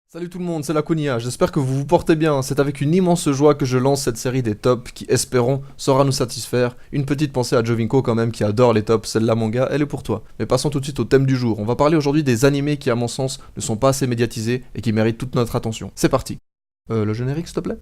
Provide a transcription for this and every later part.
Salut tout le monde, c'est la Kunia, j'espère que vous vous portez bien. C'est avec une immense joie que je lance cette série des tops qui, espérons, saura nous satisfaire. Une petite pensée à Jovinko quand même qui adore les tops, celle-là mon gars, elle est pour toi. Mais passons tout de suite au thème du jour. On va parler aujourd'hui des animés qui à mon sens ne sont pas assez médiatisés et qui méritent toute notre attention. C'est parti. Le générique s'il te plaît.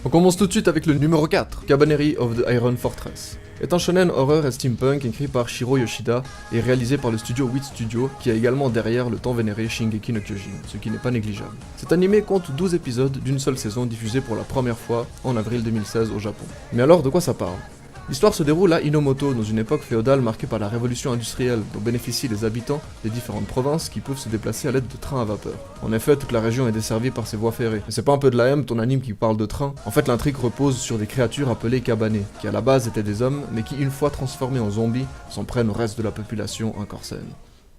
On commence tout de suite avec le numéro 4, Kabaneri of the Iron Fortress. Est un shonen horreur et steampunk écrit par Shiro Yoshida et réalisé par le studio Wit Studio qui est également derrière le tant vénéré Shingeki no Kyojin, ce qui n'est pas négligeable. Cet animé compte 12 épisodes d'une seule saison diffusée pour la première fois en avril 2016 au Japon. Mais alors de quoi ça parle ? L'histoire se déroule à Inomoto, dans une époque féodale marquée par la révolution industrielle, dont bénéficient les habitants des différentes provinces qui peuvent se déplacer à l'aide de trains à vapeur. En effet, toute la région est desservie par ces voies ferrées. Mais c'est pas un peu de la M, ton anime qui parle de train. En fait, l'intrigue repose sur des créatures appelées Kabane, qui à la base étaient des hommes, mais qui, une fois transformés en zombies, s'en prennent au reste de la population encore saine.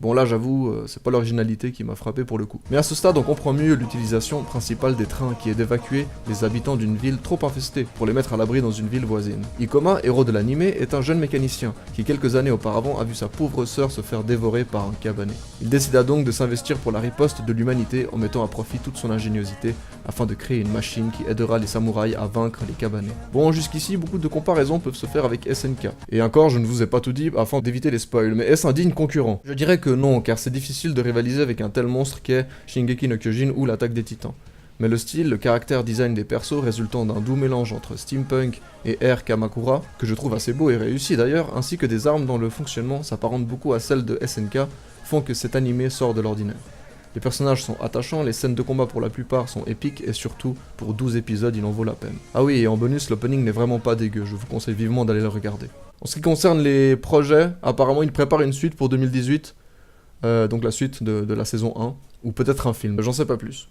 Bon là j'avoue, c'est pas l'originalité qui m'a frappé pour le coup. Mais à ce stade on comprend mieux l'utilisation principale des trains qui est d'évacuer les habitants d'une ville trop infestée pour les mettre à l'abri dans une ville voisine. Ikoma, héros de l'anime, est un jeune mécanicien qui quelques années auparavant a vu sa pauvre sœur se faire dévorer par un Kabane. Il décida donc de s'investir pour la riposte de l'humanité en mettant à profit toute son ingéniosité afin de créer une machine qui aidera les samouraïs à vaincre les Kabane. Bon jusqu'ici beaucoup de comparaisons peuvent se faire avec SNK. Et encore je ne vous ai pas tout dit afin d'éviter les spoils, mais est-ce un digne concurrent ? Je dirais que non, car c'est difficile de rivaliser avec un tel monstre qu'est Shingeki no Kyojin ou l'attaque des titans. Mais le style, le caractère design des persos résultant d'un doux mélange entre steampunk et Air Kamakura, que je trouve assez beau et réussi d'ailleurs, ainsi que des armes dont le fonctionnement s'apparente beaucoup à celle de SNK, font que cet animé sort de l'ordinaire. Les personnages sont attachants, les scènes de combat pour la plupart sont épiques et surtout, pour 12 épisodes, il en vaut la peine. Ah oui, et en bonus, l'opening n'est vraiment pas dégueu, je vous conseille vivement d'aller le regarder. En ce qui concerne les projets, apparemment il prépare une suite pour 2018, donc la suite de la saison 1, ou peut-être un film, j'en sais pas plus.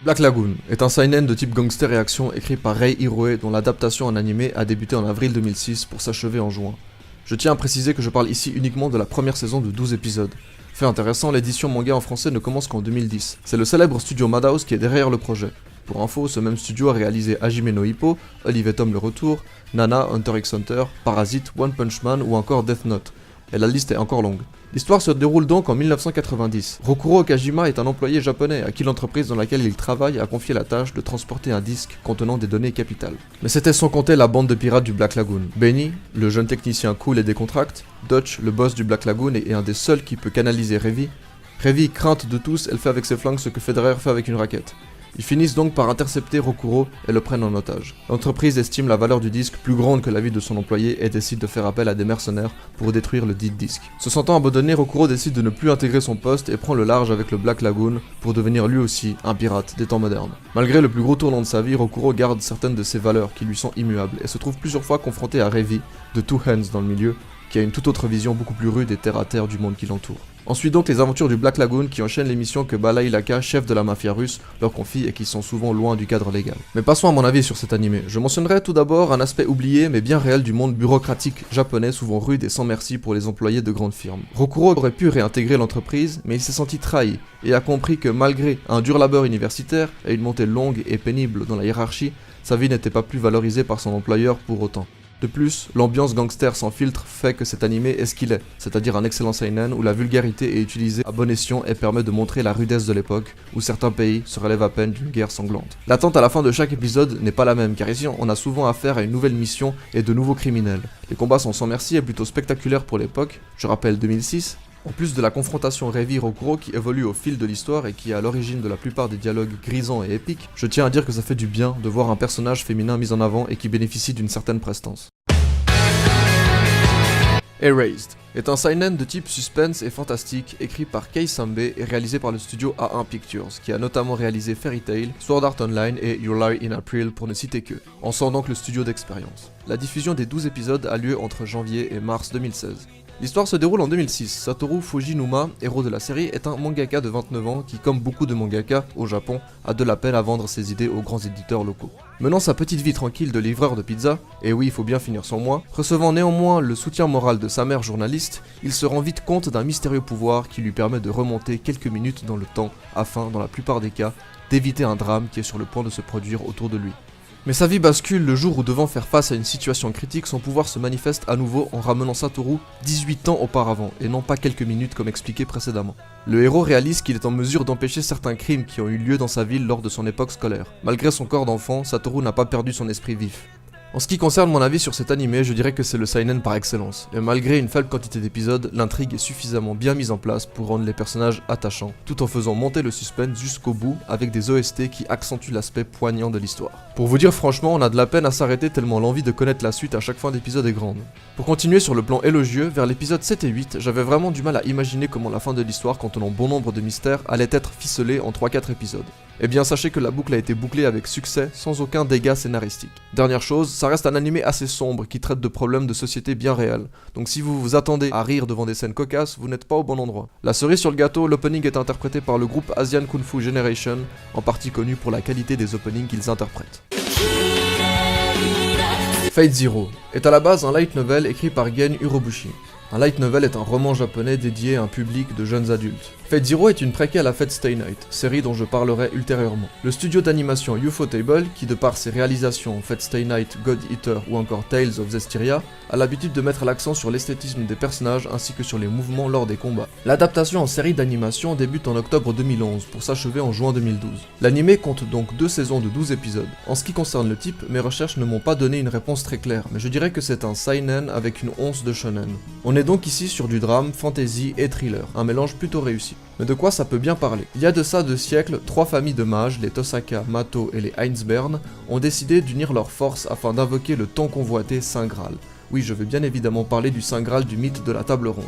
Black Lagoon est un seinen de type gangster et action écrit par Rei Hiroe dont l'adaptation en animé a débuté en avril 2006 pour s'achever en juin. Je tiens à préciser que je parle ici uniquement de la première saison de 12 épisodes. Fait intéressant, l'édition manga en français ne commence qu'en 2010. C'est le célèbre studio Madhouse qui est derrière le projet. Pour info, ce même studio a réalisé Hajime no Ippo, Olive & Tom le Retour, Nana, Hunter x Hunter, Parasite, One Punch Man ou encore Death Note. Et la liste est encore longue. L'histoire se déroule donc en 1990. Rokuro Kajima est un employé japonais à qui l'entreprise dans laquelle il travaille a confié la tâche de transporter un disque contenant des données capitales. Mais c'était sans compter la bande de pirates du Black Lagoon. Benny, le jeune technicien cool et décontracté, Dutch, le boss du Black Lagoon et un des seuls qui peut canaliser Revi. Revi, crainte de tous, elle fait avec ses flingues ce que Federer fait avec une raquette. Ils finissent donc par intercepter Rokuro et le prennent en otage. L'entreprise estime la valeur du disque plus grande que la vie de son employé et décide de faire appel à des mercenaires pour détruire le dit disque. Se sentant abandonné, Rokuro décide de ne plus intégrer son poste et prend le large avec le Black Lagoon pour devenir lui aussi un pirate des temps modernes. Malgré le plus gros tournant de sa vie, Rokuro garde certaines de ses valeurs qui lui sont immuables et se trouve plusieurs fois confronté à Revi, de Two Hands dans le milieu, qui a une toute autre vision beaucoup plus rude et terre-à-terre du monde qui l'entoure. Ensuite donc les aventures du Black Lagoon qui enchaînent les missions que Balai Laka, chef de la mafia russe, leur confie et qui sont souvent loin du cadre légal. Mais passons à mon avis sur cet animé. Je mentionnerai tout d'abord un aspect oublié mais bien réel du monde bureaucratique japonais souvent rude et sans merci pour les employés de grandes firmes. Rokuro aurait pu réintégrer l'entreprise mais il s'est senti trahi et a compris que malgré un dur labeur universitaire et une montée longue et pénible dans la hiérarchie, sa vie n'était pas plus valorisée par son employeur pour autant. De plus, l'ambiance gangster sans filtre fait que cet animé est ce qu'il est, c'est-à-dire un excellent seinen où la vulgarité est utilisée à bon escient et permet de montrer la rudesse de l'époque, où certains pays se relèvent à peine d'une guerre sanglante. L'attente à la fin de chaque épisode n'est pas la même, car ici on a souvent affaire à une nouvelle mission et de nouveaux criminels. Les combats sont sans merci et plutôt spectaculaires pour l'époque, je rappelle 2006, en plus de la confrontation Revi-Rokuro qui évolue au fil de l'histoire et qui est à l'origine de la plupart des dialogues grisants et épiques, je tiens à dire que ça fait du bien de voir un personnage féminin mis en avant et qui bénéficie d'une certaine prestance. Erased est un seinen de type suspense et fantastique écrit par Kei Sambe et réalisé par le studio A1 Pictures, qui a notamment réalisé Fairy Tail, Sword Art Online et Your Lie in April pour ne citer que. On sent donc le studio d'expérience. La diffusion des 12 épisodes a lieu entre janvier et mars 2016. L'histoire se déroule en 2006. Satoru Fujinuma, héros de la série, est un mangaka de 29 ans qui, comme beaucoup de mangaka au Japon, a de la peine à vendre ses idées aux grands éditeurs locaux. Menant sa petite vie tranquille de livreur de pizza, et oui, il faut bien finir son mois, recevant néanmoins le soutien moral de sa mère journaliste, il se rend vite compte d'un mystérieux pouvoir qui lui permet de remonter quelques minutes dans le temps afin, dans la plupart des cas, d'éviter un drame qui est sur le point de se produire autour de lui. Mais sa vie bascule le jour où, devant faire face à une situation critique, son pouvoir se manifeste à nouveau en ramenant Satoru 18 ans auparavant, et non pas quelques minutes comme expliqué précédemment. Le héros réalise qu'il est en mesure d'empêcher certains crimes qui ont eu lieu dans sa ville lors de son époque scolaire. Malgré son corps d'enfant, Satoru n'a pas perdu son esprit vif. En ce qui concerne mon avis sur cet animé, je dirais que c'est le seinen par excellence, et malgré une faible quantité d'épisodes, l'intrigue est suffisamment bien mise en place pour rendre les personnages attachants, tout en faisant monter le suspense jusqu'au bout avec des OST qui accentuent l'aspect poignant de l'histoire. Pour vous dire franchement, on a de la peine à s'arrêter tellement l'envie de connaître la suite à chaque fin d'épisode est grande. Pour continuer sur le plan élogieux, vers l'épisode 7 et 8, j'avais vraiment du mal à imaginer comment la fin de l'histoire contenant bon nombre de mystères allait être ficelée en 3-4 épisodes. Eh bien sachez que la boucle a été bouclée avec succès, sans aucun dégât scénaristique. Dernière chose, ça reste un animé assez sombre qui traite de problèmes de société bien réels. Donc si vous vous attendez à rire devant des scènes cocasses, vous n'êtes pas au bon endroit. La cerise sur le gâteau, l'opening est interprété par le groupe Asian Kung Fu Generation, en partie connu pour la qualité des openings qu'ils interprètent. Fate Zero est à la base un light novel écrit par Gen Urobuchi. Un light novel est un roman japonais dédié à un public de jeunes adultes. Fate Zero est une préquelle à Fate Stay Night, série dont je parlerai ultérieurement. Le studio d'animation Ufotable, qui de par ses réalisations Fate Stay Night, God Eater ou encore Tales of Zestiria, a l'habitude de mettre l'accent sur l'esthétisme des personnages ainsi que sur les mouvements lors des combats. L'adaptation en série d'animation débute en octobre 2011 pour s'achever en juin 2012. L'animé compte donc 2 saisons de 12 épisodes. En ce qui concerne le type, mes recherches ne m'ont pas donné une réponse très claire, mais je dirais que c'est un seinen avec une once de shonen. On est donc ici sur du drame, fantasy et thriller, un mélange plutôt réussi. Mais de quoi ça peut bien parler? Il y a de ça 2 siècles, 3 familles de mages, les Tosaka, Mato et les Heinsbern, ont décidé d'unir leurs forces afin d'invoquer le tant convoité Saint Graal. Oui, je vais bien évidemment parler du Saint Graal du mythe de la table ronde.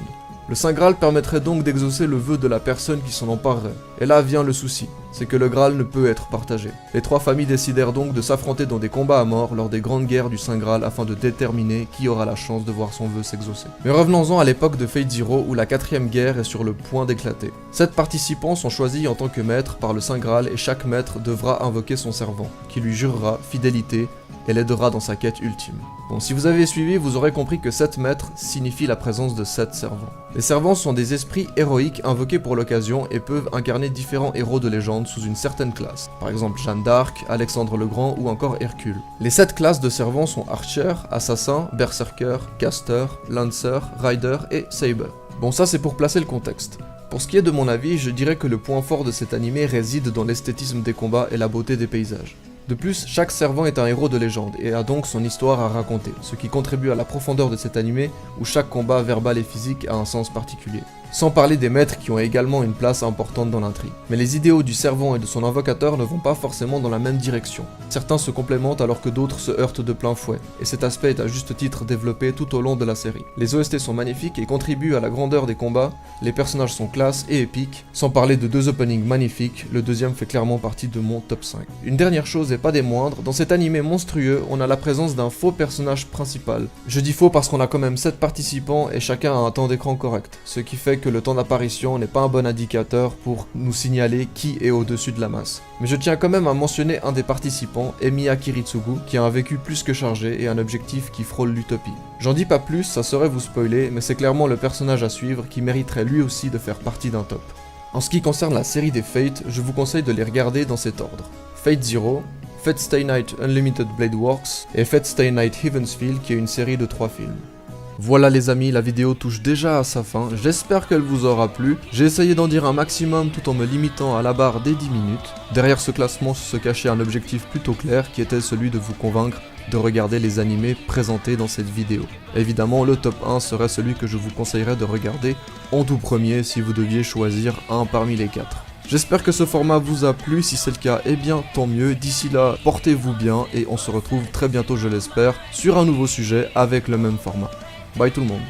Le Saint Graal permettrait donc d'exaucer le vœu de la personne qui s'en emparerait. Et là vient le souci, c'est que le Graal ne peut être partagé. Les 3 familles décidèrent donc de s'affronter dans des combats à mort lors des grandes guerres du Saint Graal afin de déterminer qui aura la chance de voir son vœu s'exaucer. Mais revenons-en à l'époque de Fate Zero où la 4ème guerre est sur le point d'éclater. 7 participants sont choisis en tant que maîtres par le Saint Graal et chaque maître devra invoquer son servant, qui lui jurera fidélité et l'aidera dans sa quête ultime. Bon, si vous avez suivi, vous aurez compris que 7 maîtres signifie la présence de 7 servants. Les servants sont des esprits héroïques invoqués pour l'occasion et peuvent incarner différents héros de légende sous une certaine classe. Par exemple Jeanne d'Arc, Alexandre le Grand ou encore Hercule. Les 7 classes de servants sont Archer, Assassin, Berserker, Caster, Lancer, Rider et Saber. Bon, ça c'est pour placer le contexte. Pour ce qui est de mon avis, je dirais que le point fort de cet animé réside dans l'esthétisme des combats et la beauté des paysages. De plus, chaque servant est un héros de légende et a donc son histoire à raconter, ce qui contribue à la profondeur de cet animé où chaque combat verbal et physique a un sens particulier. Sans parler des maîtres qui ont également une place importante dans l'intrigue. Mais les idéaux du servant et de son invocateur ne vont pas forcément dans la même direction. Certains se complémentent alors que d'autres se heurtent de plein fouet, et cet aspect est à juste titre développé tout au long de la série. Les OST sont magnifiques et contribuent à la grandeur des combats, les personnages sont classe et épiques, sans parler de 2 openings magnifiques, le deuxième fait clairement partie de mon top 5. Une dernière chose et pas des moindres, dans cet animé monstrueux, on a la présence d'un faux personnage principal. Je dis faux parce qu'on a quand même 7 participants et chacun a un temps d'écran correct, ce qui fait que le temps d'apparition n'est pas un bon indicateur pour nous signaler qui est au-dessus de la masse. Mais je tiens quand même à mentionner un des participants, Emiya Kiritsugu, qui a un vécu plus que chargé et un objectif qui frôle l'utopie. J'en dis pas plus, ça serait vous spoiler, mais c'est clairement le personnage à suivre qui mériterait lui aussi de faire partie d'un top. En ce qui concerne la série des Fate, je vous conseille de les regarder dans cet ordre. Fate Zero, Fate Stay Night Unlimited Blade Works et Fate Stay Night Heavensfield qui est une série de 3 films. Voilà les amis, la vidéo touche déjà à sa fin, j'espère qu'elle vous aura plu. J'ai essayé d'en dire un maximum tout en me limitant à la barre des 10 minutes. Derrière ce classement se cachait un objectif plutôt clair qui était celui de vous convaincre de regarder les animés présentés dans cette vidéo. Évidemment, le top 1 serait celui que je vous conseillerais de regarder en tout premier si vous deviez choisir un parmi les 4. J'espère que ce format vous a plu, si c'est le cas, eh bien tant mieux. D'ici là, portez-vous bien et on se retrouve très bientôt, je l'espère, sur un nouveau sujet avec le même format. Bye tout le monde.